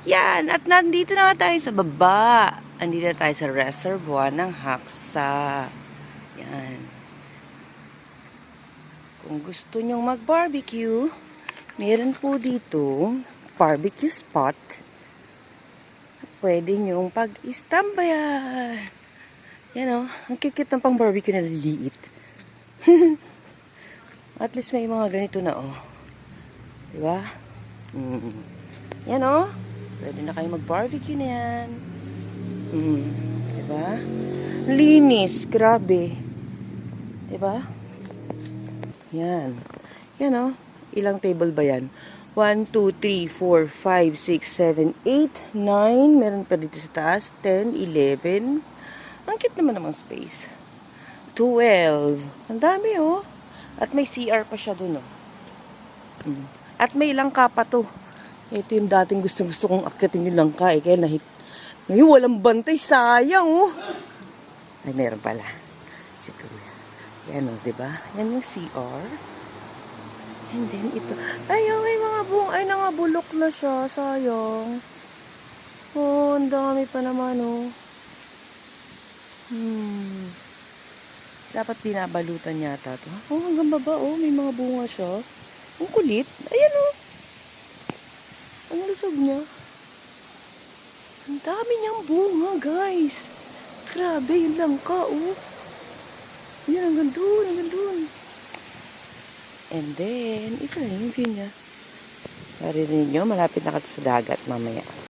Yan, at nandito na tayo sa baba. Andito na tayo sa reservoir ng Haksa. Yan. Kung gusto nyong mag-barbecue, meron po dito barbecue spot. Pwede nyong pag-istambayan. Yan o, ang cute ng pang barbecue na liliit. At least may mga ganito na o. Diba? Yan o. Pwede na kayo mag-barbecue na yan. Diba? Linis. Grabe. Diba? Yan. Yan o. Ilang table ba yan? 1, 2, 3, 4, 5, 6, 7, 8, 9. Meron pa dito sa taas. 10, 11. Ang cute naman namang space. 12. Ang dami oh. At may CR pa siya dun oh. At may langka pa to. Ito yung dating gusto kong akyatin yung langka eh. Kaya ngayon walang bantay. Sayang oh. Ay meron pala. Si Kuya. Yan oh, diba? Yan yung CR. And then ito. Ay, may mga buong. Ay, nangabulok na siya. Sayang. Oh, ang dami pa naman oh. Dapat binabalutan yata to. Oh, hanggang baba oh. May mga bunga siya. Ang kulit. Ayan oh. Ang lusog niya. Ang dami niyang bunga, guys. Grabe, yun lang ka oh. Yan, hanggang dun, hanggang dun. And then, ito yung view niya. Marinig nyo, malapit na ka sa dagat mamaya.